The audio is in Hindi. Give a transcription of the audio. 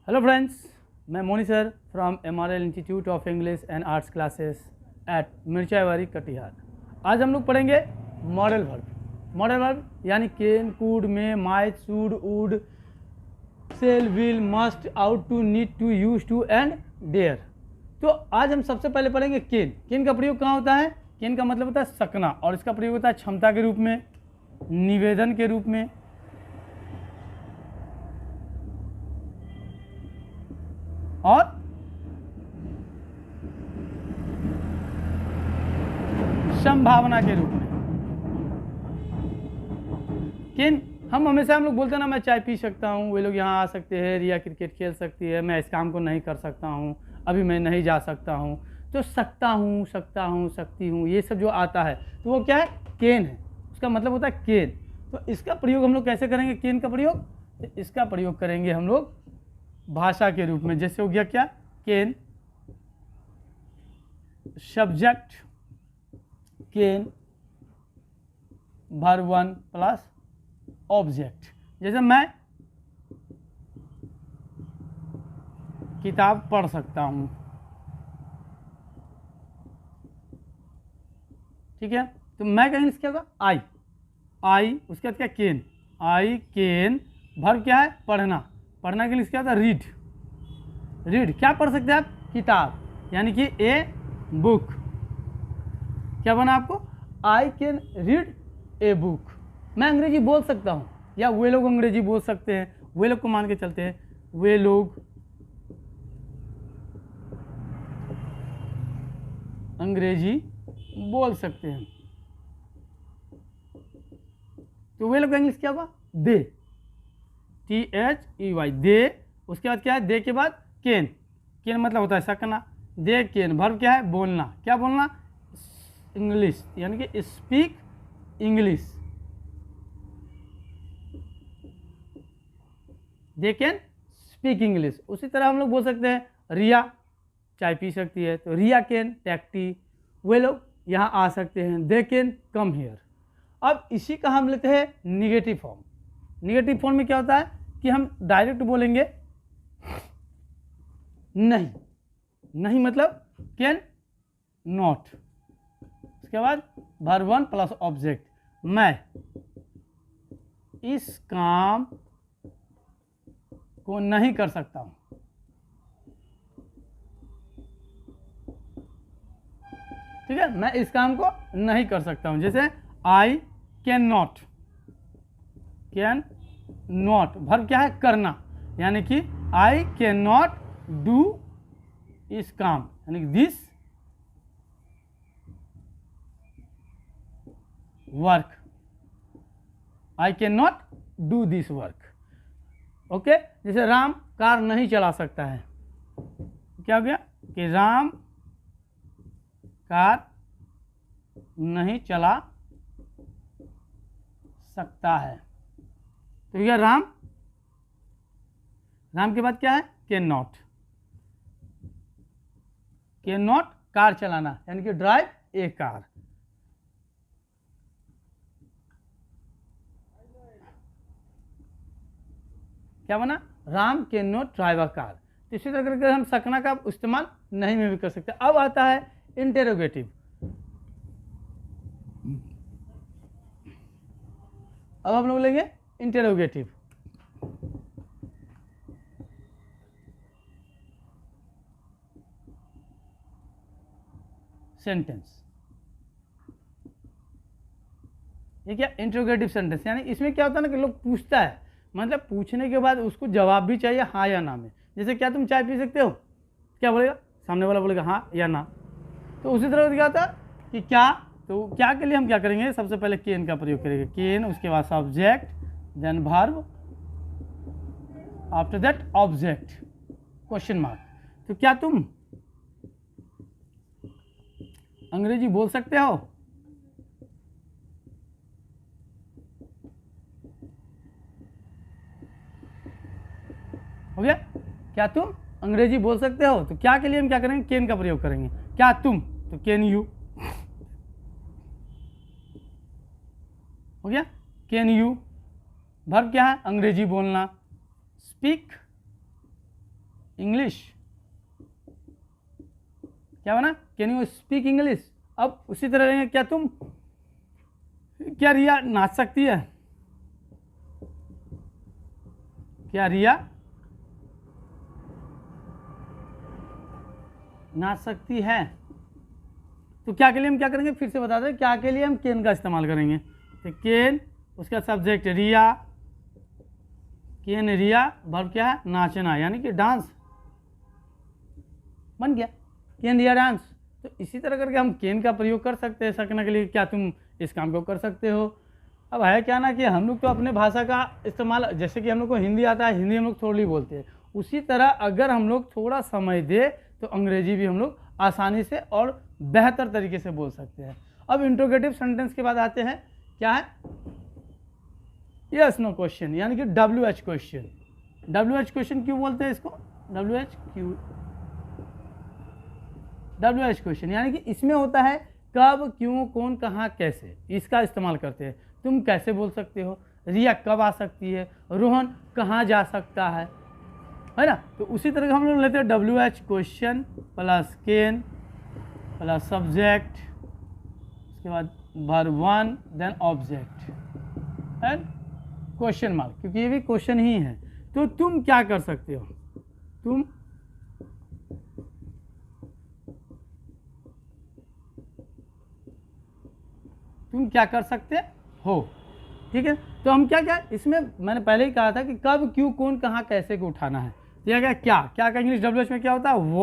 हेलो फ्रेंड्स, मैं Moni sir from MRL institute of English and arts classes at Mirchawadi Katihar. आज हम लोग पढ़ेंगे मॉडल वर्ब। मॉडल वर्ब यानी can, could, may, might, should, would, shall, will, must, ought to, need to, use to and dare. तो आज हम सबसे पहले पढ़ेंगे कैन। कैन का प्रयोग कहाँ होता है? कैन का मतलब होता है सकना, और इसका प्रयोग होता है क्षमता के रूप में, निवेदन के रूप में, और संभावना के रूप में। कैन हम लोग बोलते हैं ना, मैं चाय पी सकता हूँ, वे लोग यहाँ आ सकते हैं, रिया क्रिकेट खेल सकती है, मैं इस काम को नहीं कर सकता हूँ, अभी मैं नहीं जा सकता हूँ। तो सकता हूँ, सकती हूँ, ये सब जो आता है तो वो क्या है? कैन है। उसका मतलब होता है कैन। तो इसका प्रयोग हम लोग कैसे करेंगे? कैन का प्रयोग, तो इसका प्रयोग करेंगे हम लोग भाषा के रूप में। जैसे हो गया क्या? Can subject, can verb 1 plus object. जैसे मैं किताब पढ़ सकता हूँ, ठीक है। तो मैं कहीं क्या होगा? आई, उसके बाद क्या? कैन। आई कैन वर्ब क्या है? पढ़ना। पढ़ना के लिए क्या होता है? रीड। क्या पढ़ सकते हैं आप? किताब, यानी कि ए बुक। क्या बना आपको? I can read a book. मैं अंग्रेजी बोल सकता हूँ, या वे लोग अंग्रेजी बोल सकते हैं, वे लोग को मान के चलते हैं, वे लोग अंग्रेजी बोल सकते हैं। तो वे लोग का इंग्लिश क्या होगा? दे, THEY, दे। उसके बाद क्या है? दे के बाद कैन। कैन मतलब होता है सकना। दे कैन वर्ब क्या है? बोलना। क्या बोलना? इंग्लिश, यानी कि speak English. They can speak English. उसी तरह हम लोग बोल सकते हैं रिया चाय पी सकती है, तो रिया कैन टेक टी। वे लोग यहाँ आ सकते हैं, दे कैन कम हियर। अब इसी का हम लेते हैं निगेटिव फॉर्म। निगेटिव फॉर्म में क्या होता है कि हम डायरेक्ट बोलेंगे नहीं मतलब कैन नॉट। उसके बाद वर्ब 1 प्लस ऑब्जेक्ट, मैं इस काम को नहीं कर सकता हूं। ठीक है, मैं इस काम को नहीं कर सकता हूं। जैसे आई कैन नॉट वर्ब क्या है? करना, यानी कि आई कैन नॉट डू इस काम, यानी कि this work. I can not do this work. Okay. जैसे राम कार नहीं चला सकता है। क्या हो गया कि राम कार नहीं चला सकता है। तो यह राम के बाद क्या है? कैन नॉट कार चलाना, यानी कि ड्राइव ए कार। क्या बना? Ram can not drive a car. तो इसी तरह करके हम सकना का इस्तेमाल नहीं में भी कर सकते। अब आता है इंटेरोगेटिव। अब हम लोग लेंगे इंटेरोगेटिव। सेंटेंस, ये क्या? इंट्रोगेटिव सेंटेंस, यानी इसमें क्या होता है ना कि लोग पूछता है, मतलब पूछने के बाद उसको जवाब भी चाहिए हाँ या ना में। जैसे क्या तुम चाय पी सकते हो? क्या बोलेगा? सामने वाला बोलेगा हाँ या ना। तो उसी तरह क्या होता है कि क्या, तो क्या के लिए हम क्या करेंगे? सबसे पहले कैन का प्रयोग करेंगे। कैन, उसके बाद subject, then verb, after that object, question mark. तो क्या तुम अंग्रेजी बोल सकते हो? हो गया? क्या तुम अंग्रेजी बोल सकते हो? तो क्या के लिए हम क्या करेंगे? कैन का प्रयोग करेंगे। क्या तुम, तो कैन यू। हो गया? Can you. वर्ब क्या है? अंग्रेजी बोलना। स्पीक इंग्लिश, क्या बना, कैन यू स्पीक इंग्लिश। अब उसी तरह रहेंगे, क्या रिया नाच सकती है, क्या रिया नाच सकती है। तो क्या के लिए हम क्या करेंगे, फिर से बता दें, क्या के लिए हम कैन का इस्तेमाल करेंगे। तो कैन, उसका subject Riya, can Riya, verb क्या है, नाचना, यानी कि डांस, बन गया कैन रिया डांस। तो इसी तरह करके हम कैन का प्रयोग कर सकते हैं ऐसा करने के लिए, क्या तुम इस काम को कर सकते हो। अब है क्या ना कि हम लोग तो अपने भाषा का इस्तेमाल, जैसे कि हम लोग को हिंदी आता है, हिंदी हम लोग थोड़ी बोलते हैं, उसी तरह अगर हम लोग थोड़ा समय दे तो अंग्रेजी भी हम लोग आसानी से और बेहतर तरीके से बोल सकते हैं। अब इंट्रोगेटिव सेंटेंस के बाद आते हैं, क्या है, यस नो क्वेश्चन, यानी कि WH क्वेश्चन। WH क्वेश्चन क्यों बोलते हैं इसको, WH क्वेश्चन, यानी कि इसमें होता है कब, क्यों, कौन, कहाँ, कैसे, इसका इस्तेमाल करते हैं। तुम कैसे बोल सकते हो, रिया कब आ सकती है, रोहन कहाँ जा सकता है ना। तो उसी तरह का हम लोग लेते हैं WH question plus can plus subject, उसके बाद verb 1 then object and question mark, क्योंकि ये भी क्वेश्चन ही है। तो तुम क्या कर सकते हो, तुम क्या कर सकते हो, ठीक है। तो हम क्या इसमें मैंने पहले ही कहा था कि कब, क्यों, कौन, कहाँ, कैसे को उठाना है। तो क्या क्या का इंग्लिश WH में क्या होता है, व्हाट।